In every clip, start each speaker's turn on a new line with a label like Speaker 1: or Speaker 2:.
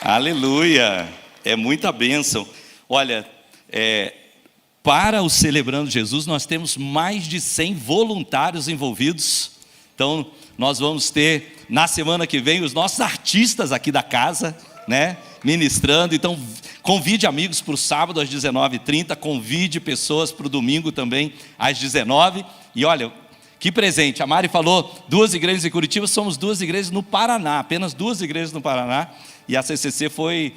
Speaker 1: Aleluia, é muita bênção. Olha, para o Celebrando Jesus, nós temos mais de 100 voluntários envolvidos. Então, nós vamos ter, na semana que vem, os nossos artistas aqui da casa, né, ministrando. Então, convide amigos para o sábado às 19h30, convide pessoas para o domingo também às 19h. E olha, que presente, a Mari falou 2 igrejas em Curitiba, somos 2 igrejas no Paraná, apenas 2 igrejas no Paraná. E a CCC foi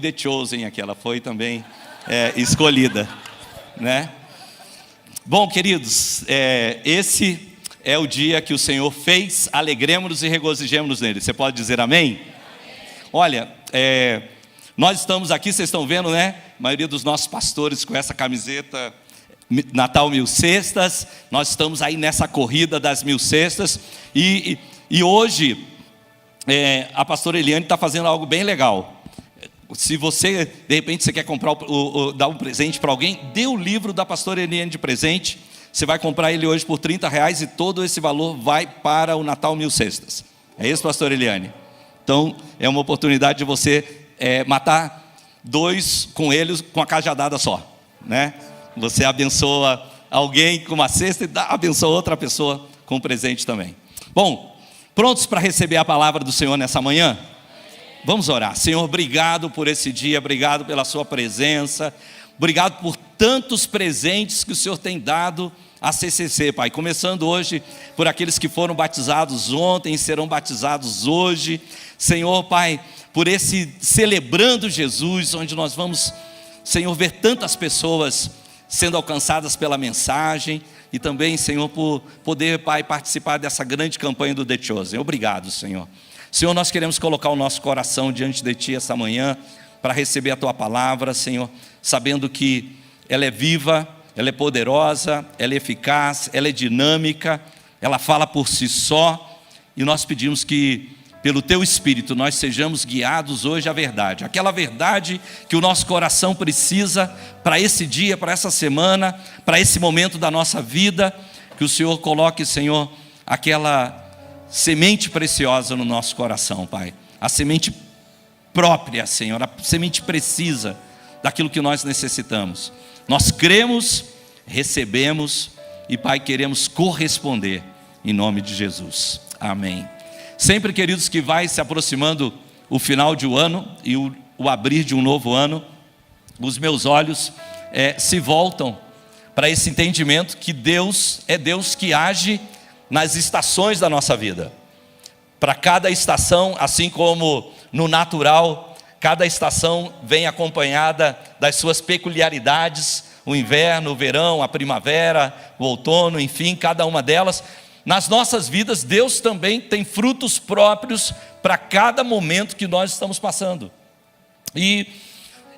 Speaker 1: The Chosen aqui, ela foi também escolhida, né? Bom, queridos, esse é o dia que o Senhor fez, alegremos-nos e regozijemos-nos nele. Você pode dizer amém? Olha, nós estamos aqui, vocês estão vendo, né? A maioria dos nossos pastores com essa camiseta Natal 1000 Cestas. Nós estamos aí nessa corrida das 1000 cestas. E hoje a pastora Eliane está fazendo algo bem legal. Se você, de repente, você quer comprar dar um presente para alguém, dê o livro da pastora Eliane de presente. Você vai comprar ele hoje por R$30 e todo esse valor vai para o Natal 1000 Cestas. É isso, pastora Eliane? Então, é uma oportunidade de você matar 2 coelhos com a cajadada só, né? Você abençoa alguém com uma cesta e abençoa outra pessoa com um presente também. Bom, prontos para receber a palavra do Senhor nessa manhã? Vamos orar. Senhor, obrigado por esse dia, obrigado pela sua presença, obrigado por tantos presentes que o Senhor tem dado à CCC, Pai. Começando hoje por aqueles que foram batizados ontem e serão batizados hoje. Senhor, Pai, por esse Celebrando Jesus, onde nós vamos, Senhor, ver tantas pessoas sendo alcançadas pela mensagem. E também, Senhor, por poder, Pai, participar dessa grande campanha do The Chosen. Obrigado, Senhor. Senhor, nós queremos colocar o nosso coração diante de Ti essa manhã, para receber a Tua palavra, Senhor, sabendo que ela é viva, ela é poderosa, ela é eficaz, ela é dinâmica, ela fala por si só. E nós pedimos que, pelo Teu Espírito, nós sejamos guiados hoje à verdade. Aquela verdade que o nosso coração precisa para esse dia, para essa semana, para esse momento da nossa vida. Que o Senhor coloque, Senhor, aquela semente preciosa no nosso coração, Pai. A semente própria, Senhor, a semente precisa daquilo que nós necessitamos. Nós cremos, recebemos e, Pai, queremos corresponder em nome de Jesus. Amém. Sempre, queridos, que vai se aproximando o final de um ano e o abrir de um novo ano, os meus olhos se voltam para esse entendimento que Deus é Deus que age nas estações da nossa vida. Para cada estação, assim como no natural, cada estação vem acompanhada das suas peculiaridades, o inverno, o verão, a primavera, o outono, enfim, cada uma delas. Nas nossas vidas, Deus também tem frutos próprios para cada momento que nós estamos passando. E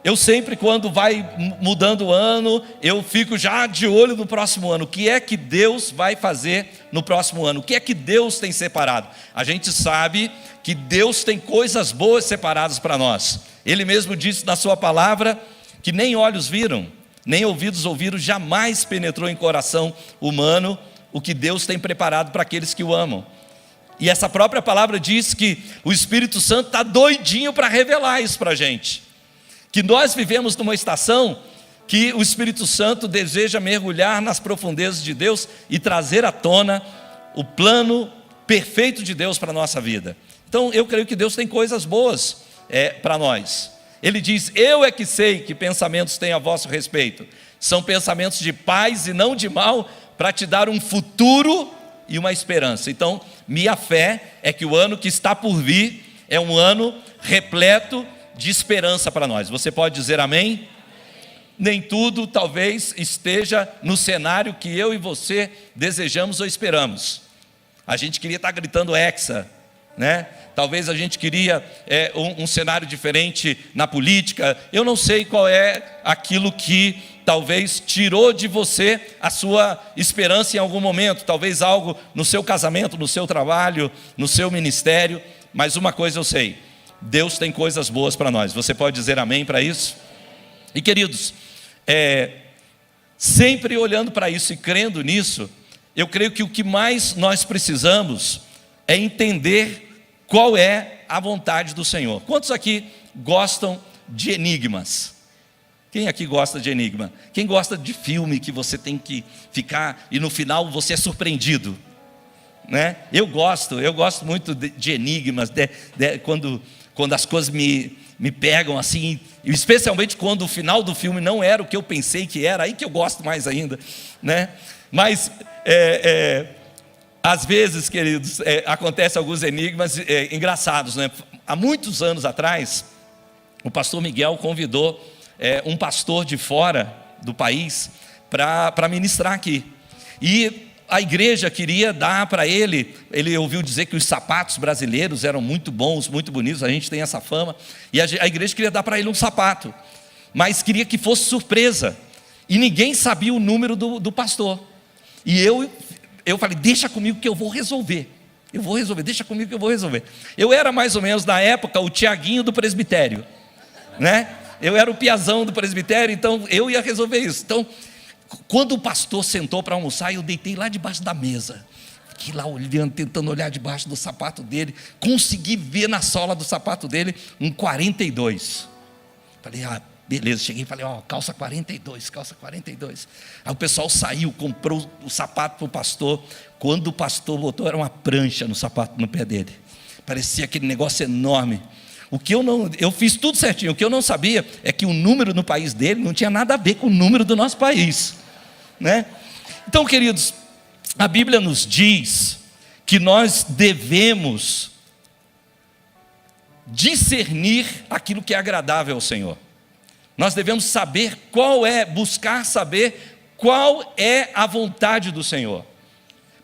Speaker 1: eu sempre, quando vai mudando o ano, eu fico já de olho no próximo ano. O que é que Deus vai fazer no próximo ano? O que é que Deus tem separado? A gente sabe que Deus tem coisas boas separadas para nós. Ele mesmo disse na sua palavra que nem olhos viram, nem ouvidos ouviram, jamais penetrou em coração humano o que Deus tem preparado para aqueles que o amam. E essa própria palavra diz que o Espírito Santo está doidinho para revelar isso para a gente. Que nós vivemos numa estação que o Espírito Santo deseja mergulhar nas profundezas de Deus e trazer à tona o plano perfeito de Deus para a nossa vida. Então eu creio que Deus tem coisas boas para nós. Ele diz: eu é que sei que pensamentos têm a vosso respeito. São pensamentos de paz e não de mal, para te dar um futuro e uma esperança. Então, minha fé é que o ano que está por vir é um ano repleto de esperança para nós. Você pode dizer amém? Nem tudo talvez esteja no cenário que eu e você desejamos ou esperamos. A gente queria estar gritando hexa, né? Talvez a gente queria um cenário diferente na política. Eu não sei qual é aquilo que talvez tirou de você a sua esperança em algum momento. Talvez algo no seu casamento, no seu trabalho, no seu ministério. Mas uma coisa eu sei: Deus tem coisas boas para nós. Você pode dizer amém para isso? E queridos, sempre olhando para isso e crendo nisso, eu creio que o que mais nós precisamos é entender qual é a vontade do Senhor. Quantos aqui gostam de enigmas? Quem aqui gosta de enigma? Quem gosta de filme que você tem que ficar e no final você é surpreendido? Né? Eu gosto muito de enigmas, quando as coisas me pegam assim, especialmente quando o final do filme não era o que eu pensei que era, aí que eu gosto mais ainda, né? Mas às vezes, queridos, acontecem alguns enigmas engraçados, né? Há muitos anos atrás, o pastor Miguel convidou um pastor de fora do país para ministrar aqui, e a igreja queria dar para ele ouviu dizer que os sapatos brasileiros eram muito bons, muito bonitos, a gente tem essa fama, e a igreja queria dar para ele um sapato, mas queria que fosse surpresa, e ninguém sabia o número do pastor, e eu falei, deixa comigo que eu vou resolver, deixa comigo que eu vou resolver. Eu era mais ou menos, na época, o Tiaguinho do presbitério, né? Eu era o piazão do presbitério, então eu ia resolver isso. Então, quando o pastor sentou para almoçar, eu deitei lá debaixo da mesa, fiquei lá olhando, tentando olhar debaixo do sapato dele, consegui ver na sola do sapato dele um 42. Falei, beleza, cheguei e falei, calça 42. Aí o pessoal saiu, comprou o sapato para o pastor. Quando o pastor botou, era uma prancha no sapato, no pé dele, parecia aquele negócio enorme. Eu fiz tudo certinho, o que eu não sabia é que o número no país dele não tinha nada a ver com o número do nosso país, né? Então, queridos, a Bíblia nos diz que nós devemos discernir aquilo que é agradável ao Senhor. Nós devemos buscar saber qual é a vontade do Senhor.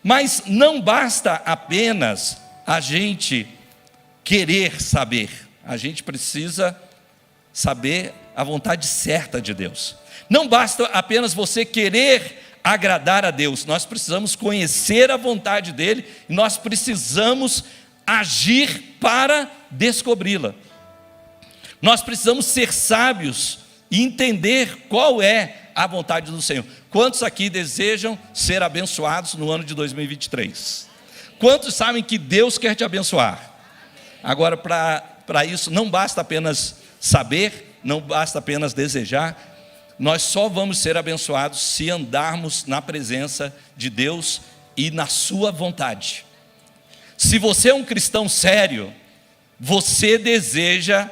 Speaker 1: Mas não basta apenas a gente querer saber, a gente precisa saber a vontade certa de Deus. Não basta apenas você querer agradar a Deus, nós precisamos conhecer a vontade dEle, e nós precisamos agir para descobri-la. Nós precisamos ser sábios e entender qual é a vontade do Senhor. Quantos aqui desejam ser abençoados no ano de 2023? Quantos sabem que Deus quer te abençoar? Agora, para isso, não basta apenas saber, não basta apenas desejar, nós só vamos ser abençoados se andarmos na presença de Deus e na sua vontade. Se você é um cristão sério, você deseja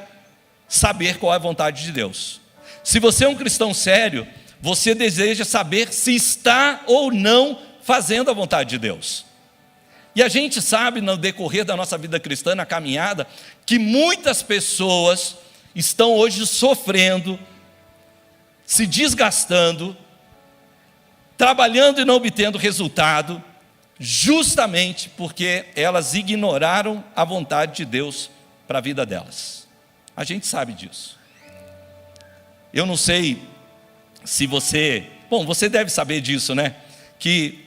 Speaker 1: saber qual é a vontade de Deus. Se você é um cristão sério, você deseja saber se está ou não fazendo a vontade de Deus. E a gente sabe, no decorrer da nossa vida cristã, na caminhada, que muitas pessoas estão hoje sofrendo, se desgastando, trabalhando e não obtendo resultado, justamente porque elas ignoraram a vontade de Deus para a vida delas. A gente sabe disso. Eu não sei se você deve saber disso, né? Que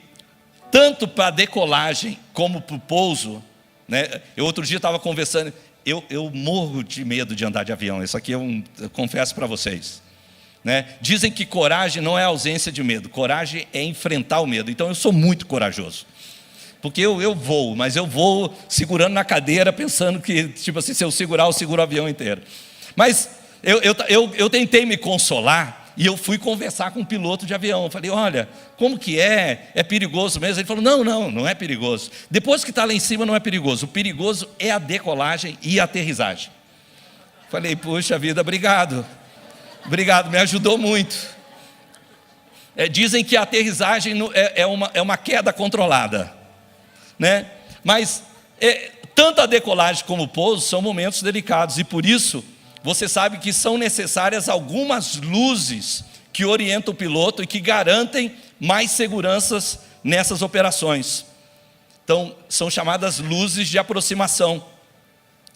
Speaker 1: tanto para a decolagem como para o pouso, né? Eu outro dia estava conversando, eu morro de medo de andar de avião, isso aqui eu confesso para vocês, né? Dizem que coragem não é ausência de medo, coragem é enfrentar o medo, então eu sou muito corajoso, porque eu voo, mas eu vou segurando na cadeira, pensando que, tipo assim, se eu segurar, eu seguro o avião inteiro. Mas eu tentei me consolar, e eu fui conversar com um piloto de avião. Eu falei, olha, como que é? É perigoso mesmo? Ele falou, não é perigoso. Depois que está lá em cima não é perigoso. O perigoso é a decolagem e a aterrissagem. Falei, puxa vida, obrigado, me ajudou muito. Dizem que a aterrissagem é uma queda controlada, né? Mas tanto a decolagem como o pouso são momentos delicados, e por isso você sabe que são necessárias algumas luzes que orientam o piloto e que garantem mais seguranças nessas operações. Então, são chamadas luzes de aproximação.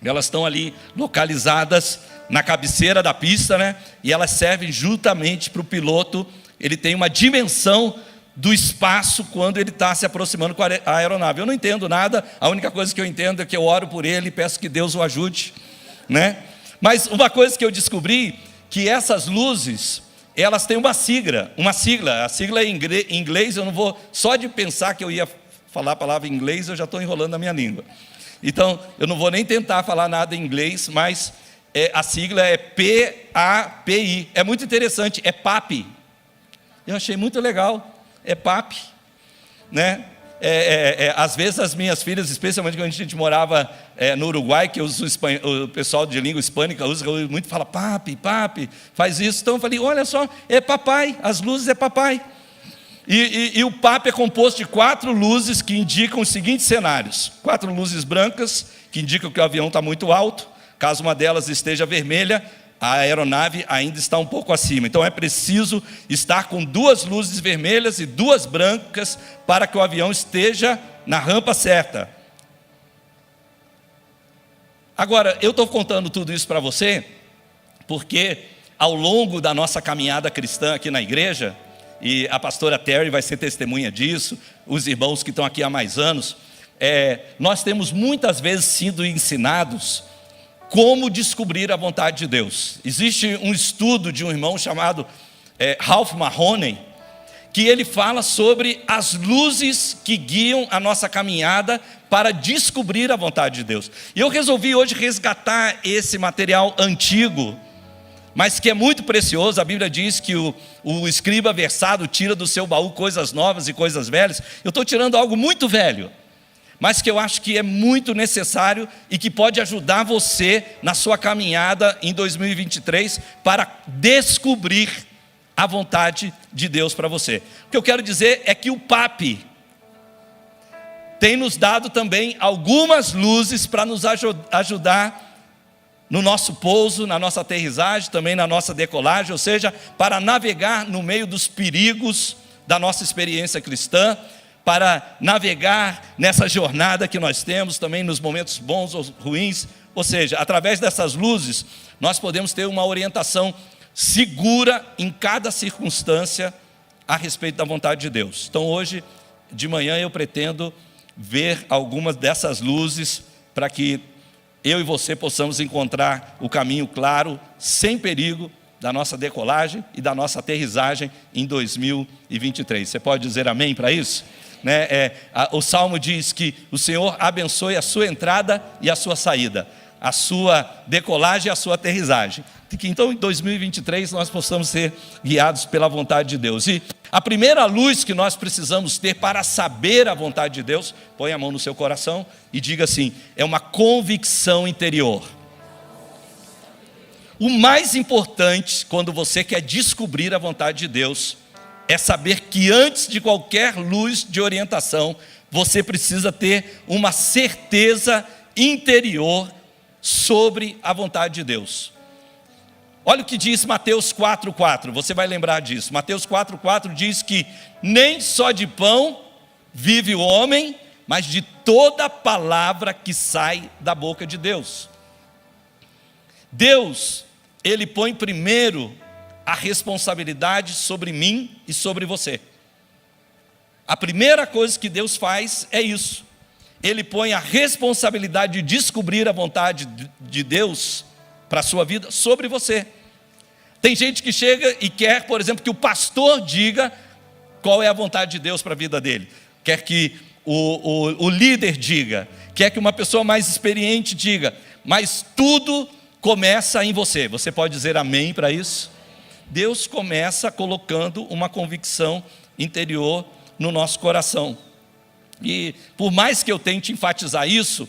Speaker 1: Elas estão ali localizadas na cabeceira da pista, né? E elas servem justamente para o piloto, ele tem uma dimensão do espaço quando ele está se aproximando com a aeronave. Eu não entendo nada, a única coisa que eu entendo é que eu oro por ele e peço que Deus o ajude, né? Mas uma coisa que eu descobri, que essas luzes, elas têm uma sigla, a sigla em inglês, eu não vou, só de pensar que eu ia falar a palavra em inglês, eu já estou enrolando a minha língua. Então, eu não vou nem tentar falar nada em inglês, mas a sigla é PAPI. É muito interessante, é PAP. Eu achei muito legal, é PAP, né? Às vezes as minhas filhas, especialmente quando a gente morava no Uruguai, que o pessoal de língua hispânica usa muito, fala papi, faz isso. Então eu falei, olha só, é papai, as luzes é papai. E o papi é composto de 4 luzes que indicam os seguintes cenários: 4 luzes brancas, que indicam que o avião está muito alto. Caso uma delas esteja vermelha, a aeronave ainda está um pouco acima. Então é preciso estar com 2 luzes vermelhas e 2 brancas para que o avião esteja na rampa certa. Agora, eu estou contando tudo isso para você, porque ao longo da nossa caminhada cristã aqui na igreja, e a pastora Terry vai ser testemunha disso, os irmãos que estão aqui há mais anos, nós temos muitas vezes sido ensinados como descobrir a vontade de Deus. Existe um estudo de um irmão chamado Ralph Mahoney, que ele fala sobre as luzes que guiam a nossa caminhada para descobrir a vontade de Deus. E eu resolvi hoje resgatar esse material antigo, mas que é muito precioso. A Bíblia diz que o escriba versado tira do seu baú coisas novas e coisas velhas. Eu estou tirando algo muito velho, mas que eu acho que é muito necessário e que pode ajudar você na sua caminhada em 2023 para descobrir a vontade de Deus para você. O que eu quero dizer é que o PAP tem nos dado também algumas luzes para nos ajudar no nosso pouso, na nossa aterrissagem, também na nossa decolagem, ou seja, para navegar no meio dos perigos da nossa experiência cristã, para navegar nessa jornada que nós temos, também nos momentos bons ou ruins. Ou seja, através dessas luzes, nós podemos ter uma orientação segura em cada circunstância a respeito da vontade de Deus. Então hoje de manhã eu pretendo ver algumas dessas luzes para que eu e você possamos encontrar o caminho claro, sem perigo, da nossa decolagem e da nossa aterrissagem em 2023. Você pode dizer amém para isso? O Salmo diz que o Senhor abençoe a sua entrada e a sua saída, a sua decolagem e a sua aterrissagem. Que então em 2023 nós possamos ser guiados pela vontade de Deus. E a primeira luz que nós precisamos ter para saber a vontade de Deus, põe a mão no seu coração e diga assim: é uma convicção interior. O mais importante quando você quer descobrir a vontade de Deus é saber que antes de qualquer luz de orientação, você precisa ter uma certeza interior sobre a vontade de Deus. Olha o que diz Mateus 4,4, você vai lembrar disso. Mateus 4,4 diz que nem só de pão vive o homem, mas de toda palavra que sai da boca de Deus. Deus, Ele põe primeiro a responsabilidade sobre mim e sobre você. A primeira coisa que Deus faz é isso. Ele põe a responsabilidade de descobrir a vontade de Deus para a sua vida sobre você. Tem gente que chega e quer, por exemplo, que o pastor diga qual é a vontade de Deus para a vida dele. Quer que o líder diga, quer que uma pessoa mais experiente diga, mas tudo começa em você. Você pode dizer amém para isso? Deus começa colocando uma convicção interior no nosso coração. E por mais que eu tente enfatizar isso,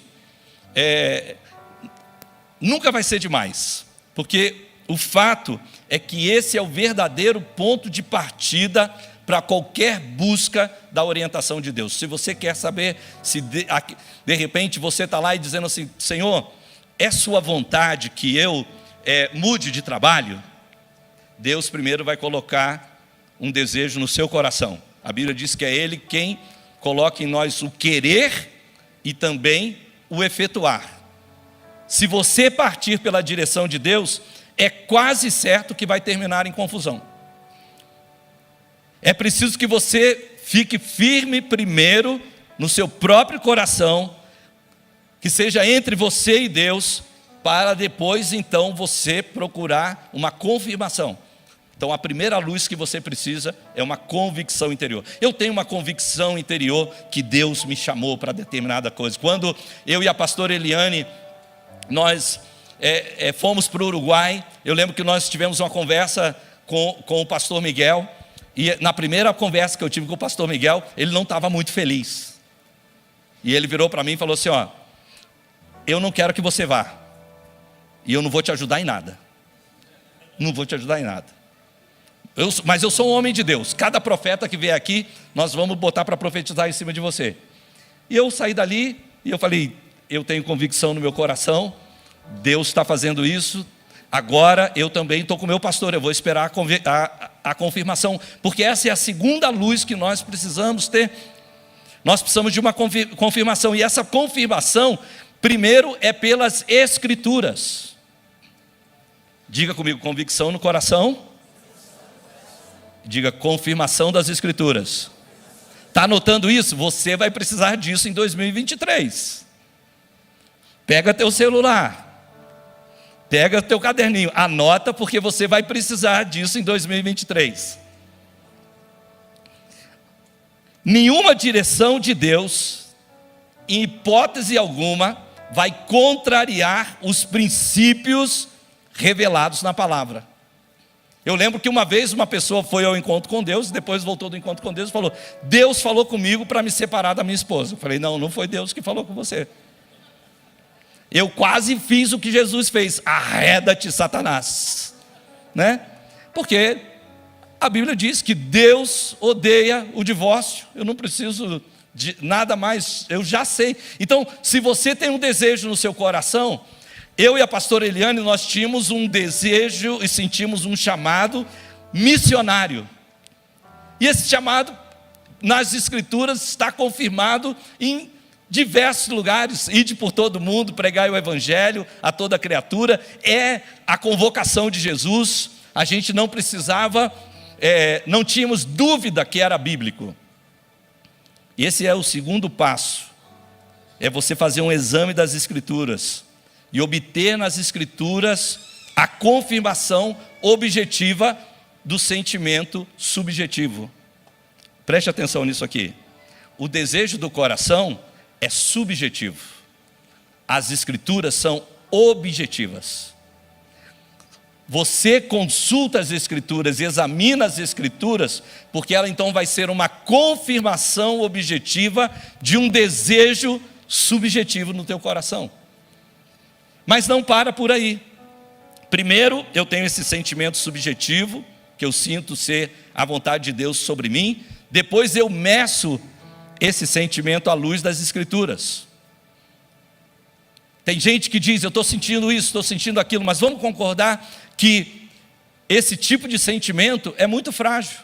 Speaker 1: nunca vai ser demais, porque o fato é que esse é o verdadeiro ponto de partida para qualquer busca da orientação de Deus. Se você quer saber, se de repente você está lá e dizendo assim: Senhor, é sua vontade que eu mude de trabalho? Deus primeiro vai colocar um desejo no seu coração. A Bíblia diz que é Ele quem coloca em nós o querer e também o efetuar. Se você partir pela direção de Deus, é quase certo que vai terminar em confusão. É preciso que você fique firme primeiro no seu próprio coração, que seja entre você e Deus, para depois então você procurar uma confirmação. Então a primeira luz que você precisa é uma convicção interior. Eu tenho uma convicção interior que Deus me chamou para determinada coisa. Quando eu e a pastora Eliane, nós fomos para o Uruguai. Eu lembro que nós tivemos uma conversa com o pastor Miguel, e na primeira conversa que eu tive com o pastor Miguel, ele não estava muito feliz. E ele virou para mim e falou assim: ó, eu não quero que você vá, e eu não vou te ajudar em nada. Não vou te ajudar em nada. Mas eu sou um homem de Deus. Cada profeta que vier aqui, nós vamos botar para profetizar em cima de você. E eu saí dali e eu falei: eu tenho convicção no meu coração, Deus está fazendo isso. Agora eu também estou com o meu pastor, eu vou esperar a confirmação, porque essa é a segunda luz que nós precisamos ter. Nós precisamos de uma confirmação, e essa confirmação, primeiro, é pelas Escrituras. Diga comigo: convicção no coração. Diga: confirmação das Escrituras. Está anotando isso? Você vai precisar disso em 2023. Pega teu celular, pega teu caderninho, anota, porque você vai precisar disso em 2023. Nenhuma direção de Deus, em hipótese alguma, vai contrariar os princípios revelados na palavra. Eu lembro que uma vez uma pessoa foi ao encontro com Deus, depois voltou do encontro com Deus e falou: Deus falou comigo para me separar da minha esposa. Eu falei: não, não foi Deus que falou com você. Eu quase fiz o que Jesus fez: arreda-te, Satanás, né? Porque a Bíblia diz que Deus odeia o divórcio. Eu não preciso de nada mais, eu já sei. Então, se você tem um desejo no seu coração, eu e a pastora Eliane, nós tínhamos um desejo e sentimos um chamado missionário. E esse chamado, nas Escrituras, está confirmado em diversos lugares. Ide por todo mundo, pregai o Evangelho a toda criatura. É a convocação de Jesus. A gente não precisava, não tínhamos dúvida que era bíblico. E esse é o segundo passo. É você fazer um exame das Escrituras e obter nas Escrituras a confirmação objetiva do sentimento subjetivo. Preste atenção nisso aqui. O desejo do coração é subjetivo. As Escrituras são objetivas. Você consulta as Escrituras, examina as Escrituras, porque ela então vai ser uma confirmação objetiva de um desejo subjetivo no teu coração. Mas não para por aí. Primeiro, eu tenho esse sentimento subjetivo, que eu sinto ser a vontade de Deus sobre mim. Depois eu meço esse sentimento à luz das Escrituras. Tem gente que diz: eu estou sentindo isso, estou sentindo aquilo, mas vamos concordar que esse tipo de sentimento é muito frágil.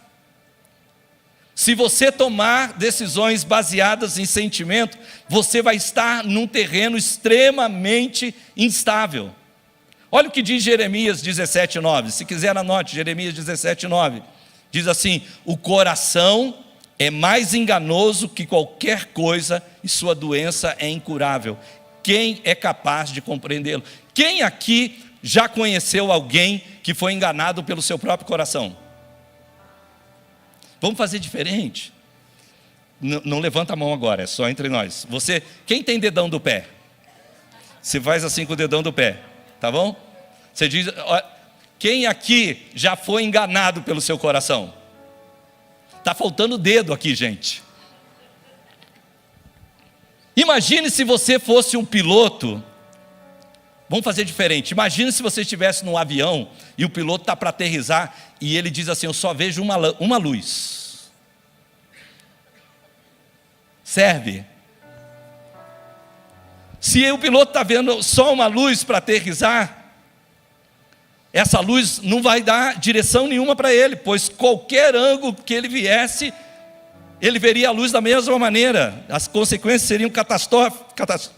Speaker 1: Se você tomar decisões baseadas em sentimento, você vai estar num terreno extremamente instável. Olha o que diz Jeremias 17:9. Se quiser, anote Jeremias 17:9. Diz assim: o coração é mais enganoso que qualquer coisa e sua doença é incurável. Quem é capaz de compreendê-lo? Quem aqui já conheceu alguém que foi enganado pelo seu próprio coração? Vamos fazer diferente. Não levanta a mão agora, é só entre nós. Você, quem tem dedão do pé? Você faz assim com o dedão do pé, tá bom? Você diz: ó, quem aqui já foi enganado pelo seu coração? Está faltando dedo aqui, gente. Imagine se você fosse um piloto. Vamos fazer diferente. Imagine se você estivesse num avião e o piloto está para aterrissar e ele diz assim: eu só vejo uma luz. Serve? Se o piloto está vendo só uma luz para aterrissar, essa luz não vai dar direção nenhuma para ele, pois qualquer ângulo que ele viesse, ele veria a luz da mesma maneira. As consequências seriam catastróficas.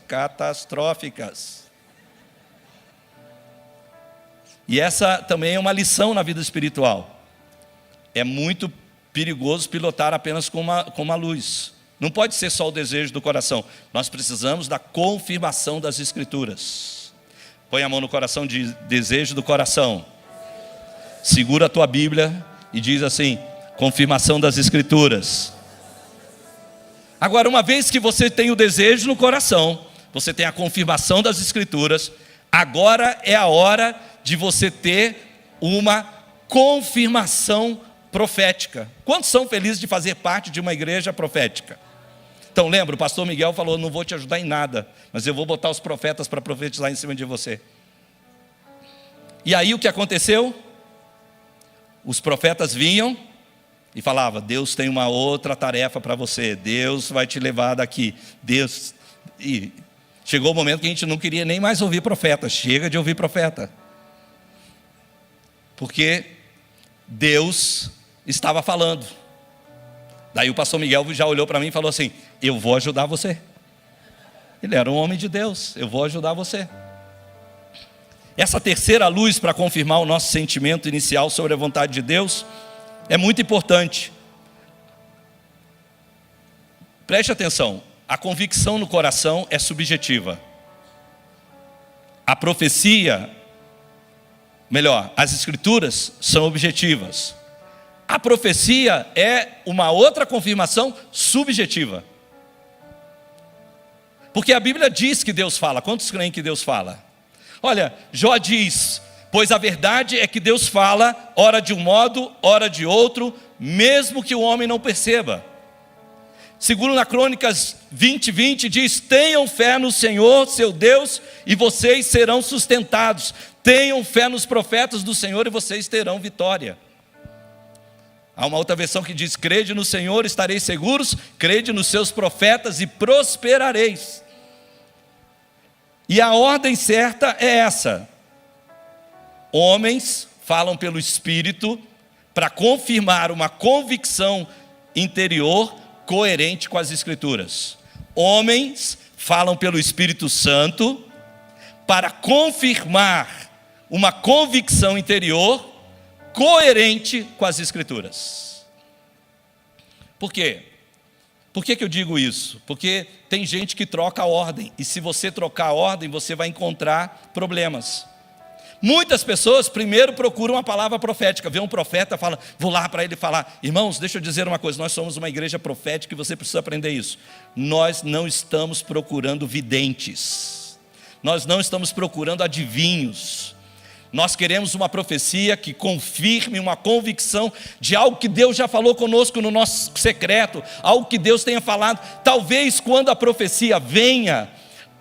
Speaker 1: E essa também é uma lição na vida espiritual. É muito perigoso pilotar apenas com uma luz. Não pode ser só o desejo do coração. Nós precisamos da confirmação das Escrituras. Põe a mão no coração, de desejo do coração. Segura a tua Bíblia e diz assim: confirmação das Escrituras. Agora, uma vez que você tem o desejo no coração, você tem a confirmação das Escrituras, Agora é a hora de você ter uma confirmação profética. Quantos são felizes de fazer parte de uma igreja profética? Então lembra, o pastor Miguel falou, não vou te ajudar em nada, mas eu vou botar os profetas para profetizar em cima de você. E aí o que aconteceu? Os profetas vinham e falavam, Deus tem uma outra tarefa para você, Deus vai te levar daqui, Deus... E chegou o momento que a gente não queria nem mais ouvir profeta, chega de ouvir profeta. Porque Deus estava falando. Daí o pastor Miguel já olhou para mim e falou assim, eu vou ajudar você. Ele era um homem de Deus, eu vou ajudar você. Essa terceira luz para confirmar o nosso sentimento inicial sobre a vontade de Deus é muito importante. Preste atenção, a convicção no coração é subjetiva. A profecia, melhor, as escrituras são objetivas. A profecia é uma outra confirmação subjetiva. Porque a Bíblia diz que Deus fala. Quantos creem que Deus fala? Olha, Jó diz, pois a verdade é que Deus fala, ora de um modo, ora de outro, mesmo que o homem não perceba. Segundo na Crônicas 20:20 diz, tenham fé no Senhor, seu Deus, e vocês serão sustentados. Tenham fé nos profetas do Senhor e vocês terão vitória. Há uma outra versão que diz, crede no Senhor, estareis seguros, crede nos seus profetas e prosperareis. E a ordem certa é essa. Homens falam pelo Espírito para confirmar uma convicção interior coerente com as Escrituras. Homens falam pelo Espírito Santo para confirmar uma convicção interior coerente com as Escrituras. Por quê? Por que eu digo isso? Porque tem gente que troca a ordem, e se você trocar a ordem, você vai encontrar problemas. Muitas pessoas primeiro procuram uma palavra profética, vê um profeta, fala, vou lá para ele falar, irmãos, deixa eu dizer uma coisa, nós somos uma igreja profética e você precisa aprender isso. Nós não estamos procurando videntes, nós não estamos procurando adivinhos. Nós queremos uma profecia que confirme uma convicção de algo que Deus já falou conosco no nosso secreto, algo que Deus tenha falado. Talvez quando a profecia venha,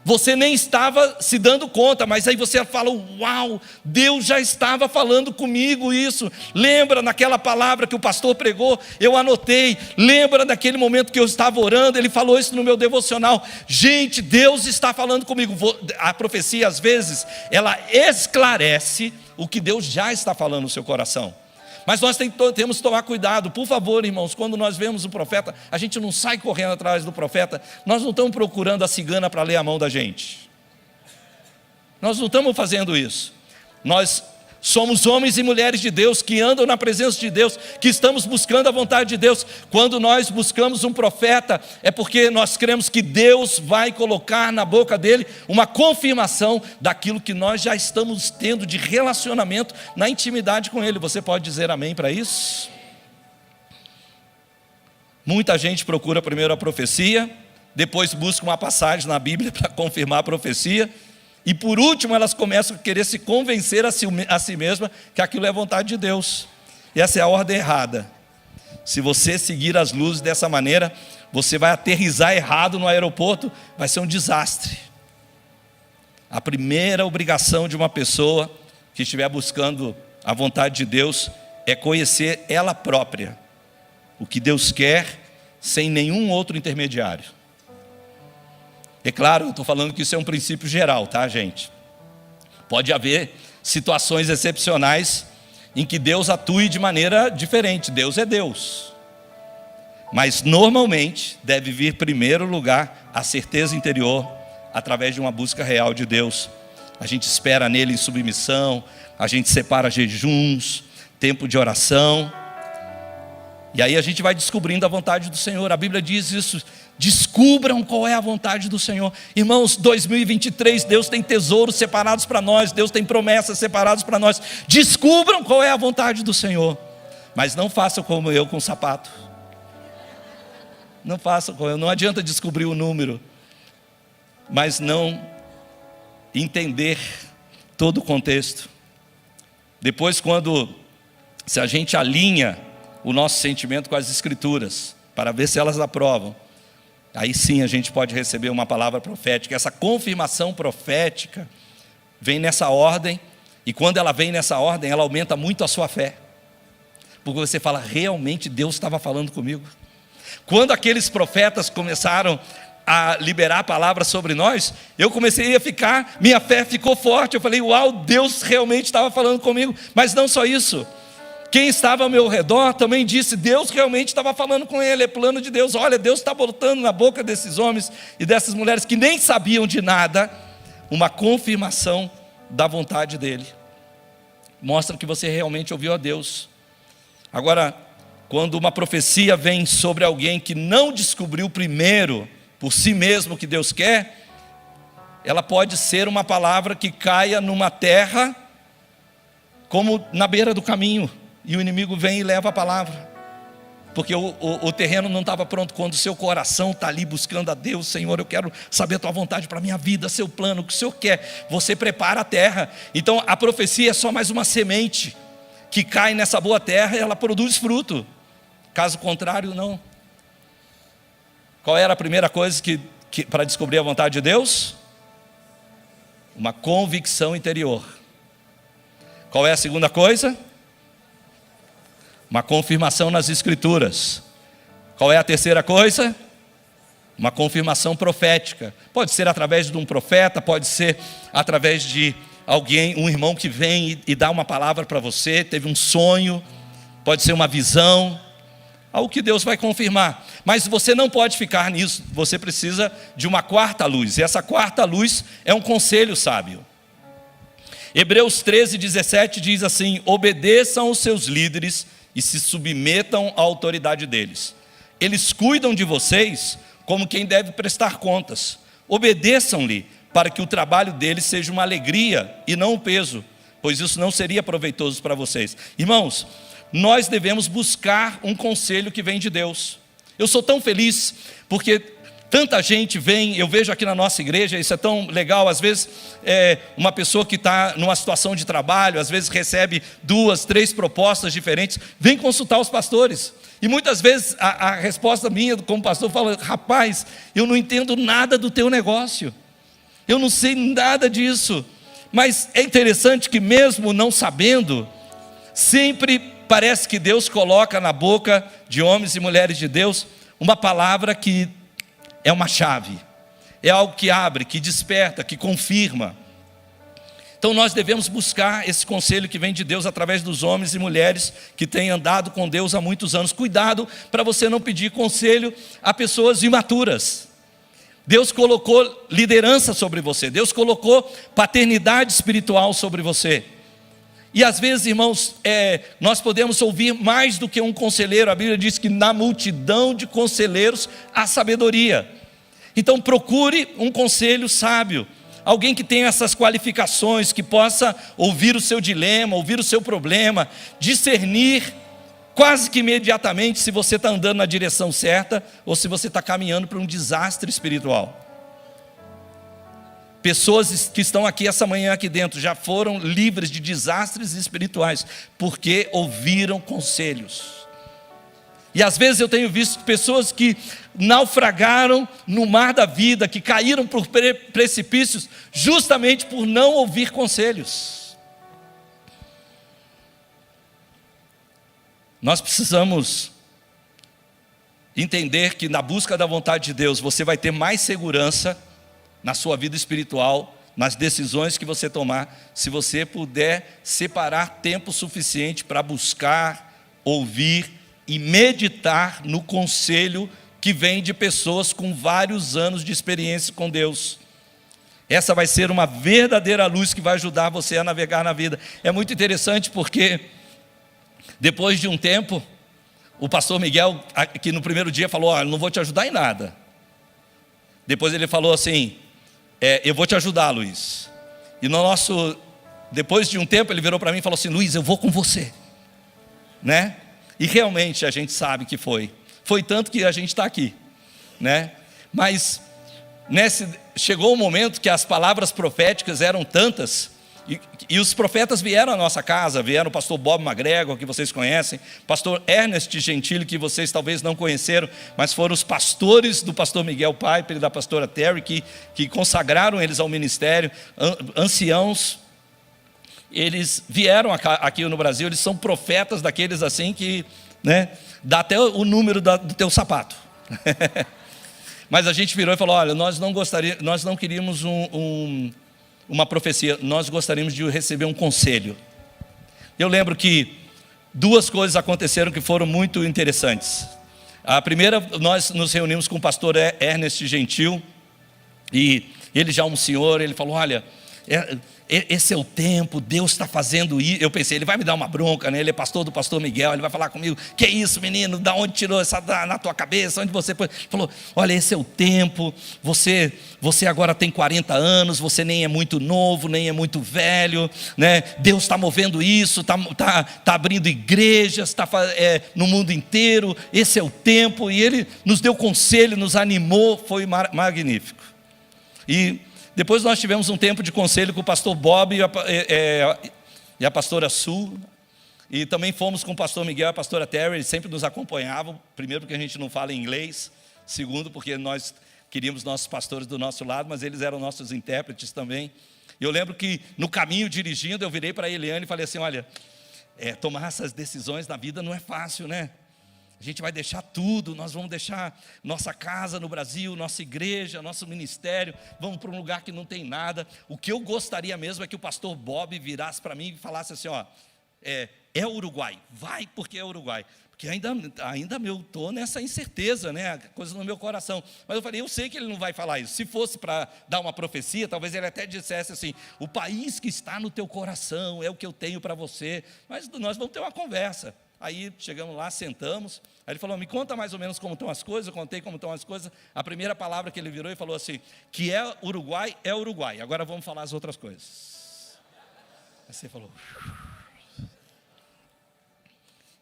Speaker 1: você nem estava se dando conta, mas aí você fala, uau, Deus já estava falando comigo isso. Lembra naquela palavra que o pastor pregou, eu anotei. Lembra naquele momento que eu estava orando, ele falou isso no meu devocional. Gente, Deus está falando comigo. A profecia às vezes, ela esclarece o que Deus já está falando no seu coração. Mas nós temos que tomar cuidado, por favor, irmãos, quando nós vemos o profeta, a gente não sai correndo atrás do profeta, nós não estamos procurando a cigana para ler a mão da gente. Nós não estamos fazendo isso. Nós somos homens e mulheres de Deus, que andam na presença de Deus, que estamos buscando a vontade de Deus. Quando nós buscamos um profeta, é porque nós cremos que Deus vai colocar na boca dele uma confirmação daquilo que nós já estamos tendo de relacionamento na intimidade com ele. Você pode dizer amém para isso? Muita gente procura primeiro a profecia, depois busca uma passagem na Bíblia para confirmar a profecia, e por último elas começam a querer se convencer a si mesma que aquilo é vontade de Deus. E essa é a ordem errada. Se você seguir as luzes dessa maneira, você vai aterrissar errado no aeroporto, vai ser um desastre. A primeira obrigação de uma pessoa que estiver buscando a vontade de Deus é conhecer ela própria, o que Deus quer, sem nenhum outro intermediário. É claro, eu estou falando que isso é um princípio geral, tá, gente? Pode haver situações excepcionais em que Deus atue de maneira diferente. Deus é Deus. Mas normalmente deve vir em primeiro lugar a certeza interior, através de uma busca real de Deus. A gente espera nele em submissão, a gente separa jejuns, tempo de oração. E aí a gente vai descobrindo a vontade do Senhor. A Bíblia diz isso. Descubram qual é a vontade do Senhor. Irmãos, 2023, Deus tem tesouros separados para nós, Deus tem promessas separadas para nós. Descubram qual é a vontade do Senhor. Mas não façam como eu com o sapato. Não façam como eu. Não adianta descobrir o número, mas não entender todo o contexto. Depois, se a gente alinha o nosso sentimento com as Escrituras, para ver se elas aprovam, aí sim a gente pode receber uma palavra profética. Essa confirmação profética vem nessa ordem, e quando ela vem nessa ordem, ela aumenta muito a sua fé, porque você fala, realmente Deus estava falando comigo. Quando aqueles profetas começaram a liberar palavras sobre nós, eu comecei a ficar, minha fé ficou forte, eu falei, uau, Deus realmente estava falando comigo. Mas não só isso, quem estava ao meu redor também disse, Deus realmente estava falando com ele, é plano de Deus. Olha, Deus está botando na boca desses homens e dessas mulheres que nem sabiam de nada, uma confirmação da vontade dele. Mostra que você realmente ouviu a Deus. Agora, quando uma profecia vem sobre alguém que não descobriu primeiro por si mesmo o que Deus quer, ela pode ser uma palavra que caia numa terra como na beira do caminho, e o inimigo vem e leva a palavra, porque o terreno não estava pronto. Quando o seu coração está ali buscando a Deus, Senhor, eu quero saber a tua vontade para a minha vida, seu plano, o que o Senhor quer, você prepara a terra. Então a profecia é só mais uma semente que cai nessa boa terra e ela produz fruto. Caso contrário, não. Qual era a primeira coisa para descobrir a vontade de Deus? Uma convicção interior. Qual é a segunda coisa? Uma confirmação nas Escrituras. Qual é a terceira coisa? Uma confirmação profética. Pode ser através de um profeta, pode ser através de alguém, um irmão que vem e dá uma palavra para você, teve um sonho, pode ser uma visão, algo que Deus vai confirmar. Mas você não pode ficar nisso, você precisa de uma quarta luz, e essa quarta luz é um conselho sábio. Hebreus 13:17 diz assim: obedeçam os seus líderes e se submetam à autoridade deles. Eles cuidam de vocês como quem deve prestar contas. Obedeçam-lhe, para que o trabalho deles seja uma alegria e não um peso, pois isso não seria proveitoso para vocês. Irmãos, nós devemos buscar um conselho que vem de Deus. Eu sou tão feliz, porque tanta gente vem, eu vejo aqui na nossa igreja, isso é tão legal. Às vezes uma pessoa que está numa situação de trabalho, às vezes recebe 2, 3 propostas diferentes, vem consultar os pastores. E muitas vezes a resposta minha como pastor fala: rapaz, eu não entendo nada do teu negócio, eu não sei nada disso. Mas é interessante que mesmo não sabendo, sempre parece que Deus coloca na boca de homens e mulheres de Deus uma palavra que é uma chave, é algo que abre, que desperta, que confirma. Então nós devemos buscar esse conselho que vem de Deus através dos homens e mulheres que têm andado com Deus há muitos anos. Cuidado para você não pedir conselho a pessoas imaturas. Deus colocou liderança sobre você, Deus colocou paternidade espiritual sobre você. E às vezes, irmãos, nós podemos ouvir mais do que um conselheiro. A Bíblia diz que na multidão de conselheiros há sabedoria. Então procure um conselho sábio, alguém que tenha essas qualificações, que possa ouvir o seu dilema, ouvir o seu problema, discernir quase que imediatamente se você está andando na direção certa ou se você está caminhando para um desastre espiritual. Pessoas que estão aqui essa manhã aqui dentro já foram livres de desastres espirituais porque ouviram conselhos. E às vezes eu tenho visto pessoas que naufragaram no mar da vida, que caíram por precipícios justamente por não ouvir conselhos. Nós precisamos entender que na busca da vontade de Deus você vai ter mais segurança na sua vida espiritual, nas decisões que você tomar, se você puder separar tempo suficiente para buscar, ouvir e meditar no conselho que vem de pessoas com vários anos de experiência com Deus. Essa vai ser uma verdadeira luz que vai ajudar você a navegar na vida. É muito interessante porque depois de um tempo, o pastor Miguel, que no primeiro dia falou: não vou te ajudar em nada. Depois ele falou assim: eu vou te ajudar, Luiz. E depois de um tempo ele virou para mim e falou assim: Luiz, eu vou com você, né? E realmente a gente sabe que foi tanto que a gente está aqui, né? Mas chegou um momento que as palavras proféticas eram tantas E os profetas vieram à nossa casa, vieram o pastor Bob McGregor, que vocês conhecem, pastor Ernest Gentili, que vocês talvez não conheceram, mas foram os pastores do pastor Miguel Piper e da pastora Terry, que consagraram eles ao ministério, anciãos. Eles vieram aqui no Brasil, eles são profetas daqueles assim que, né, dá até o número do teu sapato. Mas a gente virou e falou: olha, nós não queríamos uma profecia, nós gostaríamos de receber um conselho. Eu lembro que duas coisas aconteceram que foram muito interessantes. A primeira, nós nos reunimos com o pastor Ernest Gentil, e ele já é um senhor, ele falou: olha, esse é o tempo, Deus está fazendo isso. Eu pensei, ele vai me dar uma bronca, né? Ele é pastor do pastor Miguel, ele vai falar comigo: que é isso, menino, da onde tirou essa na tua cabeça, onde você pôs? Ele falou: olha, esse é o tempo, você agora tem 40 anos, você nem é muito novo, nem é muito velho, né? Deus está movendo isso, está abrindo igrejas, no mundo inteiro, esse é o tempo. E ele nos deu conselho, nos animou, foi magnífico. E depois nós tivemos um tempo de conselho com o pastor Bob e a pastora Su, e também fomos com o pastor Miguel e a pastora Terry, eles sempre nos acompanhavam, primeiro porque a gente não fala inglês, segundo porque nós queríamos nossos pastores do nosso lado, mas eles eram nossos intérpretes também. E eu lembro que no caminho dirigindo, eu virei para a Eliane e falei assim: olha, tomar essas decisões na vida não é fácil, né? A gente vai deixar tudo, nós vamos deixar nossa casa no Brasil, nossa igreja, nosso ministério, vamos para um lugar que não tem nada. O que eu gostaria mesmo é que o pastor Bob virasse para mim e falasse assim: ó, é Uruguai, vai porque é Uruguai. Porque ainda eu estou nessa incerteza, né, coisa no meu coração. Mas eu falei: eu sei que ele não vai falar isso. Se fosse para dar uma profecia, talvez ele até dissesse assim: o país que está no teu coração é o que eu tenho para você. Mas nós vamos ter uma conversa. Aí chegamos lá, sentamos, aí ele falou: me conta mais ou menos como estão as coisas. Eu contei como estão as coisas. A primeira palavra que ele virou e falou assim: que é Uruguai, agora vamos falar as outras coisas. Aí você falou.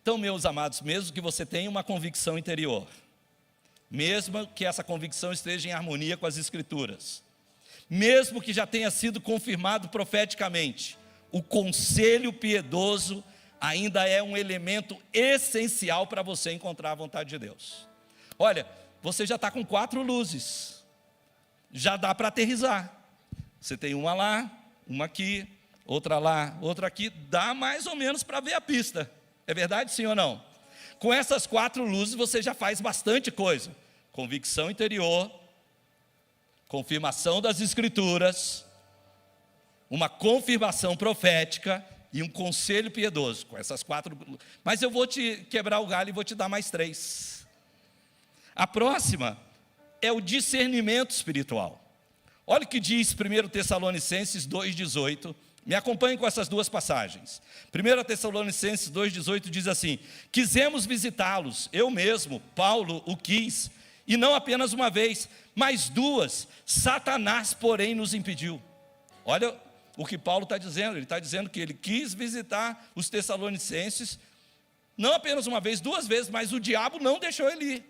Speaker 1: Então, meus amados, mesmo que você tenha uma convicção interior, mesmo que essa convicção esteja em harmonia com as Escrituras, mesmo que já tenha sido confirmado profeticamente, o conselho piedoso ainda é um elemento essencial para você encontrar a vontade de Deus. Olha, você já está com 4 luzes, já dá para aterrissar. Você tem uma lá, uma aqui, outra lá, outra aqui, dá mais ou menos para ver a pista. É verdade, sim ou não? Com essas 4 luzes você já faz bastante coisa: convicção interior, confirmação das Escrituras, uma confirmação profética e um conselho piedoso. Com essas 4, mas eu vou te quebrar o galho e vou te dar mais 3. A próxima é o discernimento espiritual. Olha o que diz 1 Tessalonicenses 2,18. Me acompanhe com essas 2 passagens. 1 Tessalonicenses 2,18 diz assim: quisemos visitá-los, eu mesmo, Paulo, o quis, e não apenas uma vez, mas 2, Satanás, porém, nos impediu. Olha o que Paulo está dizendo. Ele está dizendo que ele quis visitar os Tessalonicenses, não apenas uma vez, 2 vezes, mas o diabo não deixou ele ir.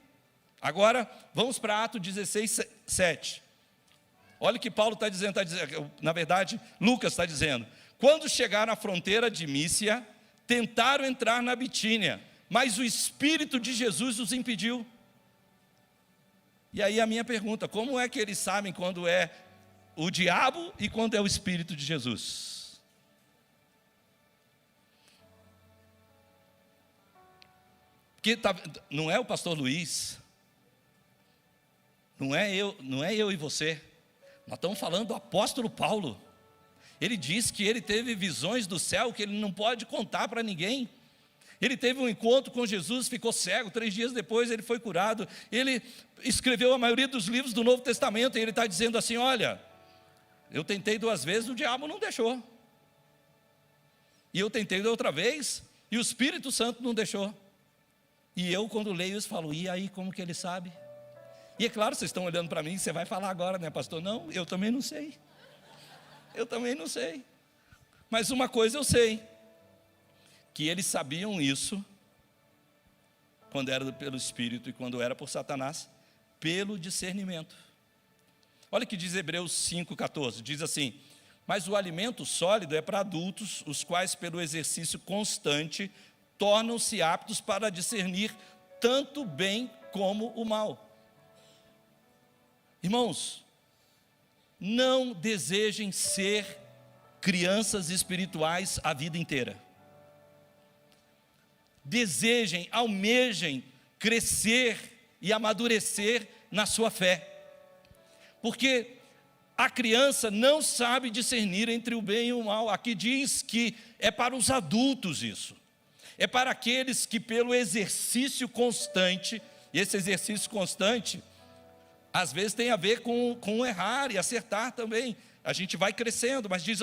Speaker 1: Agora, vamos para Atos 16, 7. Olha o que Paulo está dizendo, na verdade, Lucas está dizendo: quando chegaram à fronteira de Mísia, tentaram entrar na Bitínia, mas o Espírito de Jesus os impediu. E aí a minha pergunta: como é que eles sabem quando é o diabo e quando é o Espírito de Jesus? Porque não é o pastor Luiz, não é eu e você. Nós estamos falando do apóstolo Paulo. Ele diz que ele teve visões do céu que ele não pode contar para ninguém. Ele teve um encontro com Jesus, ficou cego, 3 dias depois ele foi curado. Ele escreveu a maioria dos livros do Novo Testamento, e ele está dizendo assim: olha, eu tentei 2 vezes, o diabo não deixou. E eu tentei outra vez, e o Espírito Santo não deixou. E eu, quando leio isso, falo: e aí, como que ele sabe? E é claro, vocês estão olhando para mim, você vai falar agora, né, pastor? Não, eu também não sei. Eu também não sei. Mas uma coisa eu sei: que eles sabiam isso, quando era pelo Espírito e quando era por Satanás, pelo discernimento. Olha o que diz Hebreus 5,14, diz assim: Mas o alimento sólido é para adultos, os quais, pelo exercício constante, tornam-se aptos para discernir tanto o bem como o mal. Irmãos, não desejem ser crianças espirituais a vida inteira. Desejem, almejem crescer e amadurecer na sua fé. Porque a criança não sabe discernir entre o bem e o mal. Aqui diz que é para os adultos isso. É para aqueles que pelo exercício constante, e esse exercício constante, às vezes tem a ver com errar e acertar também. A gente vai crescendo, mas diz,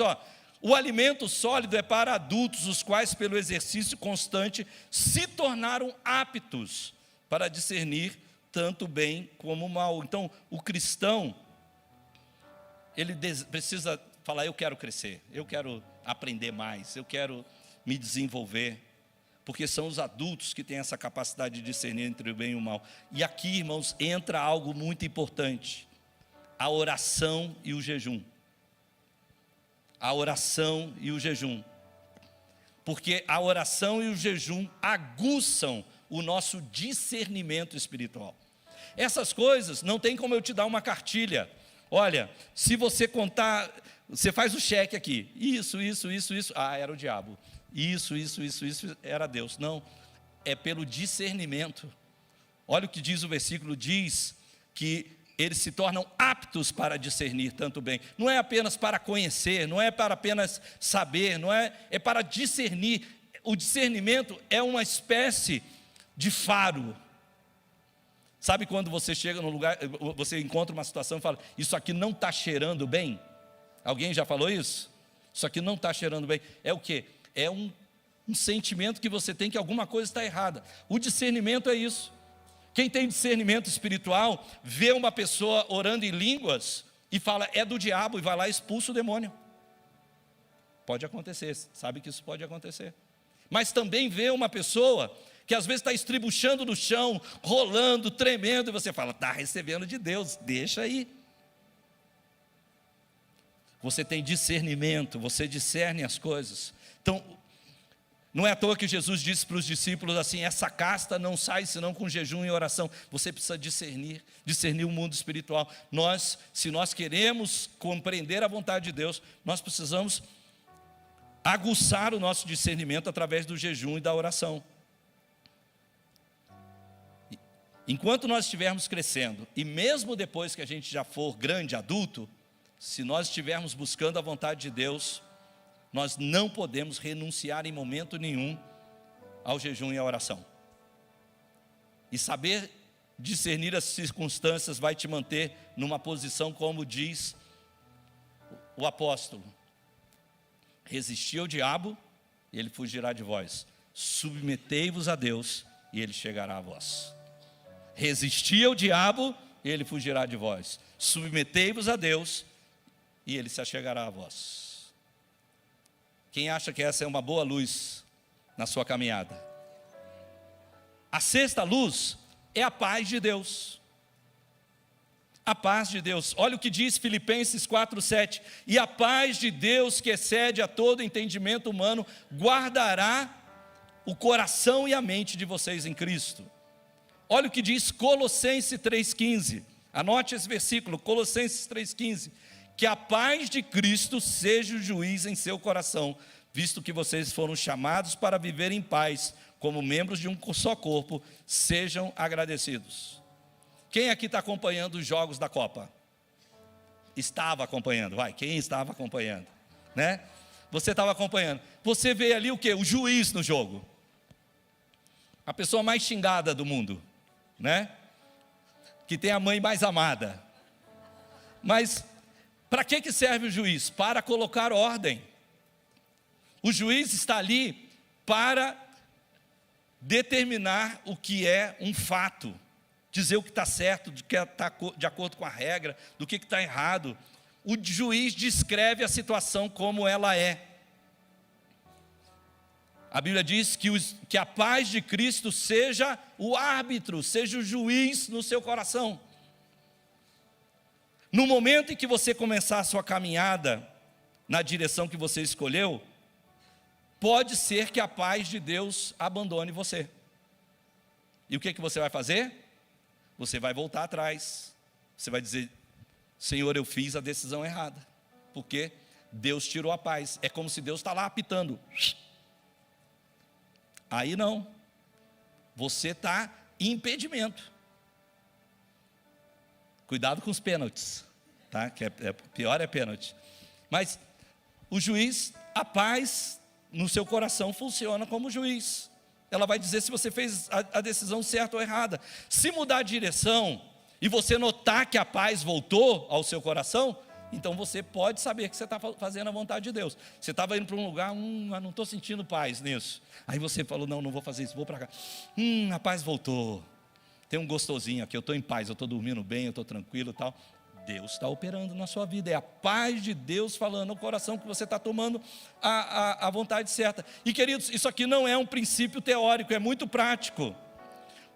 Speaker 1: o alimento sólido é para adultos, os quais pelo exercício constante se tornaram aptos para discernir tanto o bem como o mal. Então, o cristão, ele precisa falar, eu quero crescer, eu quero aprender mais, eu quero me desenvolver, porque são os adultos que têm essa capacidade de discernir entre o bem e o mal. E aqui, irmãos, entra algo muito importante: a oração e o jejum. A oração e o jejum. Porque a oração e o jejum aguçam o nosso discernimento espiritual. Essas coisas não tem como eu te dar uma cartilha. Olha, se você contar, você faz o cheque aqui. Isso. Era o diabo. Isso, era Deus. Não, é pelo discernimento. Olha o que diz o versículo, diz que eles se tornam aptos para discernir tanto bem. Não é apenas para conhecer, não é para apenas saber, é para discernir. O discernimento é uma espécie de faro. Sabe quando você chega num lugar, você encontra uma situação e fala, isso aqui não está cheirando bem? Alguém já falou isso? Isso aqui não está cheirando bem. É o quê? É um sentimento que você tem que alguma coisa está errada. O discernimento é isso. Quem tem discernimento espiritual, vê uma pessoa orando em línguas e fala, é do diabo, e vai lá e expulsa o demônio. Pode acontecer, sabe que isso pode acontecer. Mas também vê uma pessoa que às vezes está estribuchando no chão, rolando, tremendo, e você fala, está recebendo de Deus, deixa aí. Você tem discernimento, você discerne as coisas. Então, não é à toa que Jesus disse para os discípulos assim, essa casta não sai senão com jejum e oração. Você precisa discernir o mundo espiritual. Se nós queremos compreender a vontade de Deus, nós precisamos aguçar o nosso discernimento através do jejum e da oração. Enquanto nós estivermos crescendo, e mesmo depois que a gente já for grande, adulto, se nós estivermos buscando a vontade de Deus, nós não podemos renunciar em momento nenhum ao jejum e à oração. E saber discernir as circunstâncias vai te manter numa posição, como diz o apóstolo: resisti ao diabo e ele fugirá de vós. Submetei-vos a Deus e ele chegará a vós. Resisti ao diabo e ele fugirá de vós. Submetei-vos a Deus e ele se achegará a vós. Quem acha que essa é uma boa luz na sua caminhada? A sexta luz é a paz de Deus. A paz de Deus. Olha o que diz Filipenses 4:7. E a paz de Deus, que excede a todo entendimento humano, guardará o coração e a mente de vocês em Cristo. Olha o que diz Colossenses 3:15. Anote esse versículo, Colossenses 3:15. Que a paz de Cristo seja o juiz em seu coração, visto que vocês foram chamados para viver em paz, como membros de um só corpo, sejam agradecidos. Quem aqui está acompanhando os jogos da Copa? Estava acompanhando, quem estava acompanhando? Né? Você estava acompanhando. Você vê ali o quê? O juiz no jogo. A pessoa mais xingada do mundo, né? Que tem a mãe mais amada. Mas para que serve o juiz? Para colocar ordem. O juiz está ali para determinar o que é um fato, dizer o que está certo, do que está de acordo com a regra, do que está errado. O juiz descreve a situação como ela é. A Bíblia diz que a paz de Cristo seja o árbitro, seja o juiz no seu coração. No momento em que você começar a sua caminhada na direção que você escolheu, pode ser que a paz de Deus abandone você. E o que você vai fazer? Você vai voltar atrás. Você vai dizer: Senhor, eu fiz a decisão errada, porque Deus tirou a paz. É como se Deus está lá apitando. Aí não. Você está em impedimento. Cuidado com os pênaltis, tá? Que pior é pênalti. Mas o juiz, a paz no seu coração funciona como juiz. Ela vai dizer se você fez a decisão certa ou errada. Se mudar de direção e você notar que a paz voltou ao seu coração, então você pode saber que você está fazendo a vontade de Deus. Você estava indo para um lugar, não estou sentindo paz nisso. Aí você falou: não vou fazer isso, vou para cá. A paz voltou. Tem um gostosinho aqui, eu estou em paz, eu estou dormindo bem, eu estou tranquilo e tal. Deus está operando na sua vida, é a paz de Deus falando no coração que você está tomando a vontade certa. E queridos, isso aqui não é um princípio teórico, é muito prático,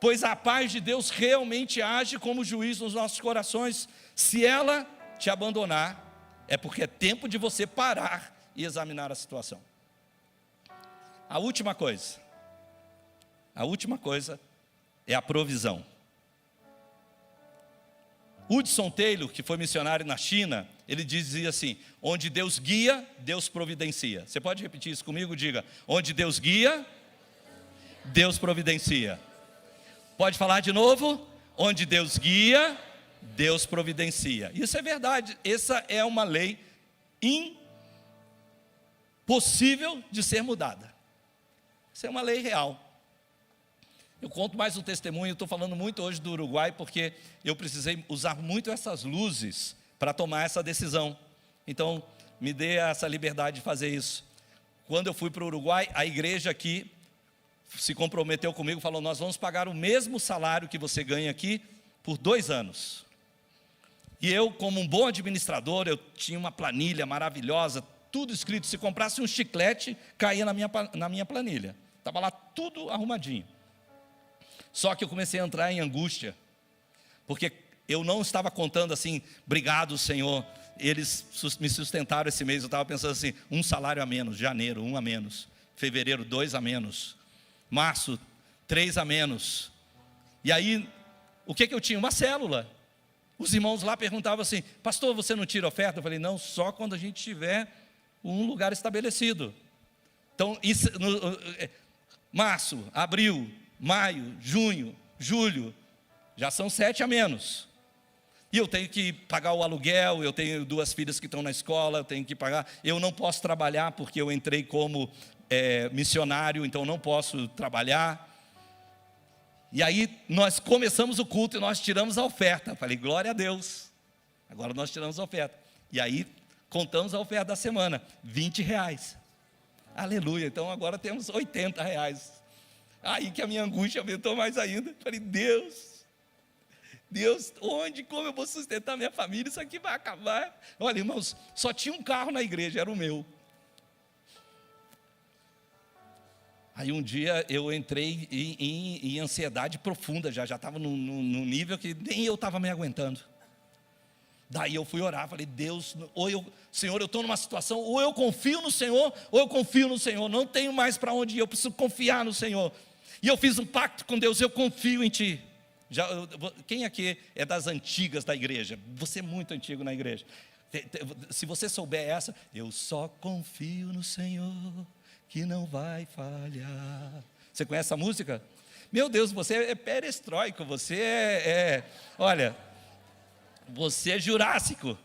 Speaker 1: pois a paz de Deus realmente age como juiz nos nossos corações. Se ela te abandonar, é porque é tempo de você parar e examinar a situação. A última coisa é a provisão. Hudson Taylor, que foi missionário na China, ele dizia assim: onde Deus guia, Deus providencia. Você pode repetir isso comigo? Diga: onde Deus guia, Deus providencia. Pode falar de novo? Onde Deus guia, Deus providencia. Isso é verdade. Essa é uma lei impossível de ser mudada. Isso é uma lei real. Eu conto mais um testemunho. Estou falando muito hoje do Uruguai, porque eu precisei usar muito essas luzes para tomar essa decisão. Então, me dê essa liberdade de fazer isso. Quando eu fui para o Uruguai, a igreja aqui se comprometeu comigo, falou: nós vamos pagar o mesmo salário que você ganha aqui por 2 anos. E eu, como um bom administrador, eu tinha uma planilha maravilhosa, tudo escrito. Se comprasse um chiclete, caía na minha planilha. Estava lá tudo arrumadinho. Só que eu comecei a entrar em angústia, porque eu não estava contando assim: obrigado, Senhor, eles me sustentaram esse mês. Eu estava pensando assim: um salário a menos, janeiro 1 a menos, fevereiro 2 a menos, março 3 a menos. E aí, o que eu tinha? Uma célula. Os irmãos lá perguntavam assim: pastor, você não tira oferta? Eu falei: não, só quando a gente tiver um lugar estabelecido. Então, isso, março, abril, maio, junho, julho, já são 7 a menos. E eu tenho que pagar o aluguel, eu tenho 2 filhas que estão na escola, eu tenho que pagar. Eu não posso trabalhar porque eu entrei como missionário, então não posso trabalhar. E aí nós começamos o culto e nós tiramos a oferta. Falei: glória a Deus, agora nós tiramos a oferta. E aí contamos a oferta da semana, R$20. Aleluia, então agora temos R$80. Aí que a minha angústia aumentou mais ainda. Falei: Deus, como eu vou sustentar minha família? Isso aqui vai acabar. Olha, irmãos, só tinha um carro na igreja, era o meu. Aí um dia eu entrei em ansiedade profunda, já estava num nível que nem eu estava me aguentando. Daí eu fui orar, falei: Deus, Senhor, eu estou numa situação, ou eu confio no Senhor, ou eu confio no Senhor, não tenho mais para onde ir, eu preciso confiar no Senhor. E eu fiz um pacto com Deus: eu confio em Ti. Quem aqui é das antigas da igreja? Você é muito antigo na igreja. Se você souber essa: eu só confio no Senhor, que não vai falhar. Você conhece essa música? Meu Deus, você é perestroico, você olha, você é jurássico.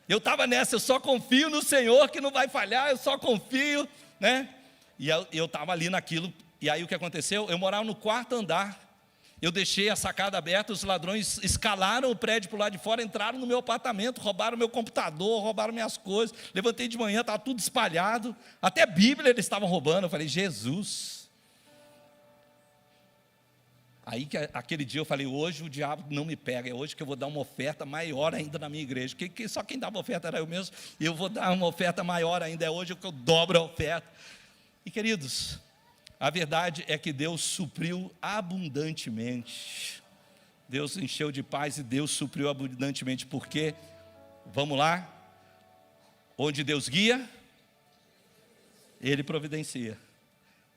Speaker 1: Eu estava nessa: eu só confio no Senhor que não vai falhar, eu só confio, né? E eu estava ali naquilo. E aí o que aconteceu? Eu morava no 4º andar. Eu deixei a sacada aberta, os ladrões escalaram o prédio para o lado de fora, entraram no meu apartamento, roubaram meu computador, roubaram minhas coisas. Levantei de manhã, estava tudo espalhado, até Bíblia eles estavam roubando. Eu falei: Jesus. Aí que aquele dia eu falei: hoje o diabo não me pega, é hoje que eu vou dar uma oferta maior ainda na minha igreja. Só quem dava oferta era eu mesmo, e eu vou dar uma oferta maior ainda, é hoje que eu dobro a oferta. E queridos, a verdade é que Deus supriu abundantemente. Deus encheu de paz e Deus supriu abundantemente. Porque, vamos lá, Onde Deus guia, Ele providencia.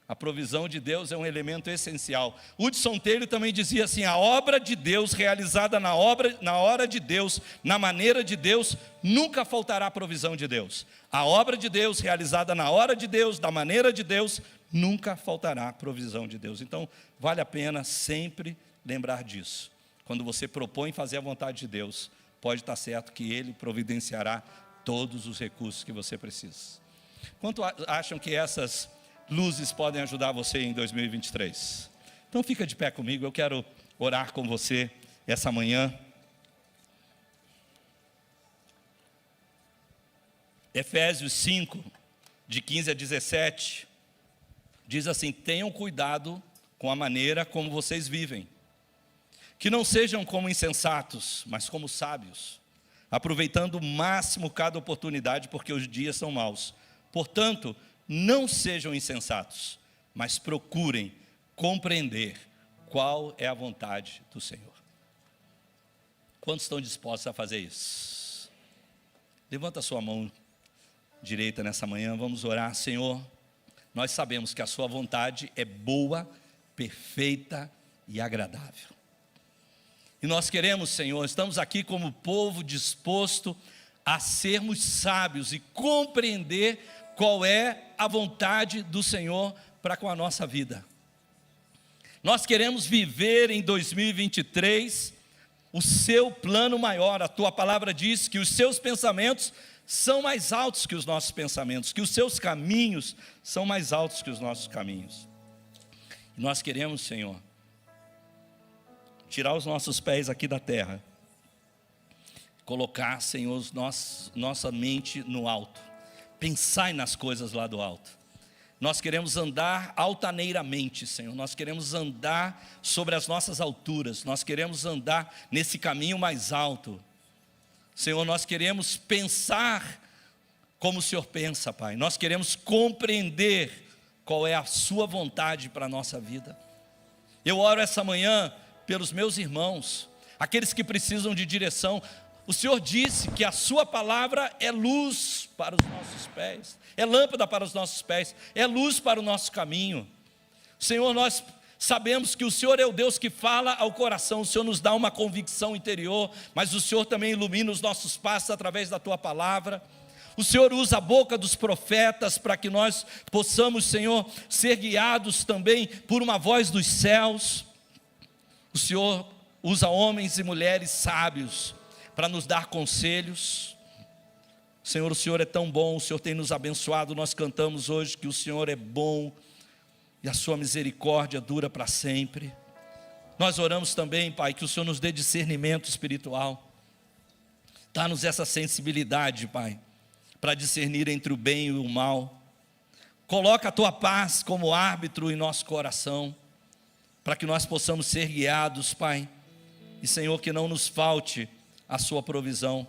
Speaker 1: A provisão de Deus é um elemento essencial. Hudson Taylor também dizia assim: a obra de Deus realizada na hora de Deus, na maneira de Deus, nunca faltará a provisão de Deus. A obra de Deus realizada na hora de Deus, da maneira de Deus, nunca faltará a provisão de Deus. Então, vale a pena sempre lembrar disso. Quando você propõe fazer a vontade de Deus, pode estar certo que Ele providenciará todos os recursos que você precisa. Quanto acham que essas luzes podem ajudar você em 2023? Então fica de pé comigo, eu quero orar com você essa manhã. Efésios 5, de 15 a 17, diz assim: tenham cuidado com a maneira como vocês vivem, que não sejam como insensatos, mas como sábios, aproveitando o máximo cada oportunidade, porque os dias são maus. Portanto, não sejam insensatos, mas procurem compreender qual é a vontade do Senhor. Quantos estão dispostos a fazer isso? Levanta a sua mão direita nessa manhã, vamos orar. Senhor, nós sabemos que a sua vontade é boa, perfeita e agradável. E nós queremos, Senhor, estamos aqui como povo disposto a sermos sábios e compreender qual é a vontade do Senhor para com a nossa vida. Nós queremos viver em 2023 o seu plano maior. A tua palavra diz que os seus pensamentos são mais altos que os nossos pensamentos, que os seus caminhos são mais altos que os nossos caminhos. E nós queremos, Senhor, tirar os nossos pés aqui da terra, colocar, Senhor, nossa mente no alto, pensai nas coisas lá do alto. Nós queremos andar altaneiramente, Senhor, nós queremos andar sobre as nossas alturas, nós queremos andar nesse caminho mais alto. Senhor, nós queremos pensar como o Senhor pensa, Pai. Nós queremos compreender qual é a sua vontade para a nossa vida. Eu oro essa manhã pelos meus irmãos, aqueles que precisam de direção. O Senhor disse que a sua palavra é luz para os nossos pés, é lâmpada para os nossos pés, é luz para o nosso caminho. Senhor, nós sabemos que o Senhor é o Deus que fala ao coração, o Senhor nos dá uma convicção interior, mas o Senhor também ilumina os nossos passos através da tua palavra. O Senhor usa a boca dos profetas para que nós possamos, Senhor, ser guiados também por uma voz dos céus. O Senhor usa homens e mulheres sábios para nos dar conselhos. Senhor, o Senhor é tão bom, o Senhor tem nos abençoado. Nós cantamos hoje que o Senhor é bom e a sua misericórdia dura para sempre. Nós oramos também, Pai, que o Senhor nos dê discernimento espiritual. Dá-nos essa sensibilidade, Pai, para discernir entre o bem e o mal. Coloca a tua paz como árbitro em nosso coração, para que nós possamos ser guiados, Pai. E, Senhor, que não nos falte a sua provisão.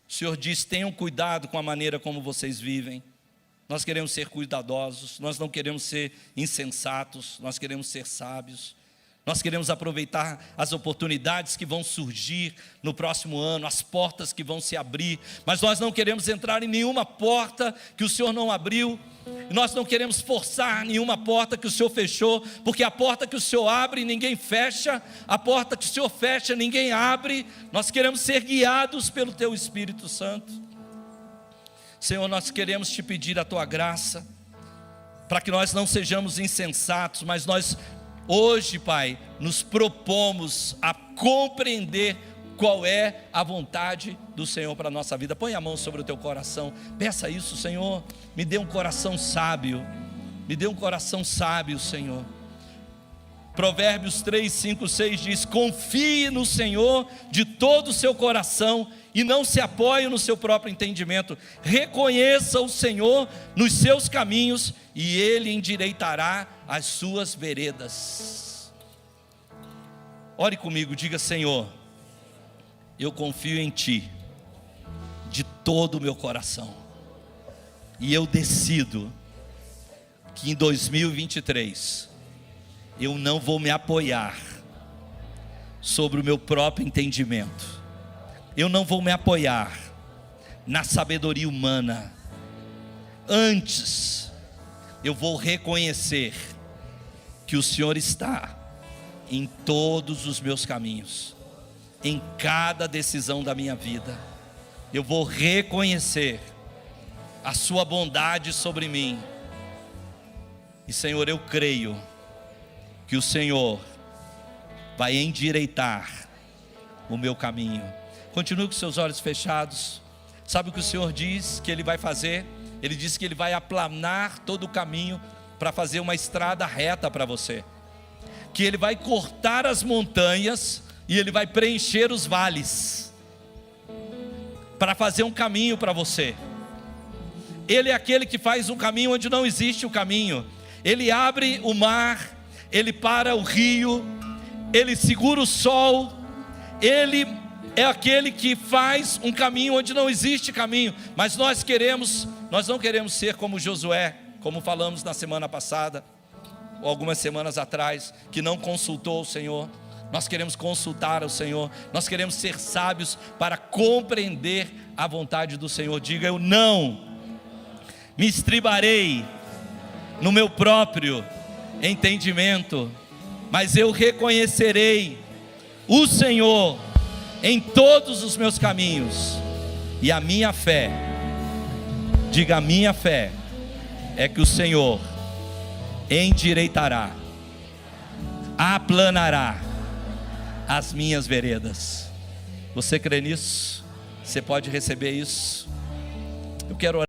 Speaker 1: O Senhor diz: tenham cuidado com a maneira como vocês vivem. Nós queremos ser cuidadosos, nós não queremos ser insensatos, nós queremos ser sábios. Nós queremos aproveitar as oportunidades que vão surgir no próximo ano, as portas que vão se abrir, mas nós não queremos entrar em nenhuma porta que o Senhor não abriu, nós não queremos forçar nenhuma porta que o Senhor fechou, porque a porta que o Senhor abre, ninguém fecha, a porta que o Senhor fecha, ninguém abre. Nós queremos ser guiados pelo Teu Espírito Santo. Senhor, nós queremos Te pedir a Tua graça, para que nós não sejamos insensatos, mas nós hoje, Pai, nos propomos a compreender qual é a vontade do Senhor para a nossa vida. Põe a mão sobre o teu coração, peça isso: Senhor, me dê um coração sábio, me dê um coração sábio, Senhor. Provérbios 3, 5, 6 diz: confie no Senhor de todo o seu coração e não se apoie no seu próprio entendimento. Reconheça o Senhor nos seus caminhos e Ele endireitará as suas veredas. Ore comigo, diga: Senhor, eu confio em Ti de todo o meu coração, e eu decido que em 2023 eu não vou me apoiar sobre o meu próprio entendimento, eu não vou me apoiar na sabedoria humana. Antes, eu vou reconhecer que o Senhor está em todos os meus caminhos, em cada decisão da minha vida. Eu vou reconhecer a sua bondade sobre mim. E Senhor, eu creio que o Senhor vai endireitar o meu caminho. Continue com seus olhos fechados. Sabe o que o Senhor diz que Ele vai fazer? Ele diz que Ele vai aplanar todo o caminho para fazer uma estrada reta para você. Que Ele vai cortar as montanhas e Ele vai preencher os vales para fazer um caminho para você. Ele é aquele que faz um caminho onde não existe o caminho. Ele abre o mar, Ele para o rio, Ele segura o sol. Ele é aquele que faz um caminho onde não existe caminho. Mas nós não queremos ser como Josué, como falamos na semana passada, ou algumas semanas atrás, que não consultou o Senhor. Nós queremos consultar o Senhor. Nós queremos ser sábios para compreender a vontade do Senhor. Diga: eu não me estribarei no meu próprio entendimento, mas eu reconhecerei o Senhor em todos os meus caminhos. E a minha fé, diga: a minha fé é que o Senhor endireitará, aplanará as minhas veredas. Você crê nisso? Você pode receber isso? Eu quero orar.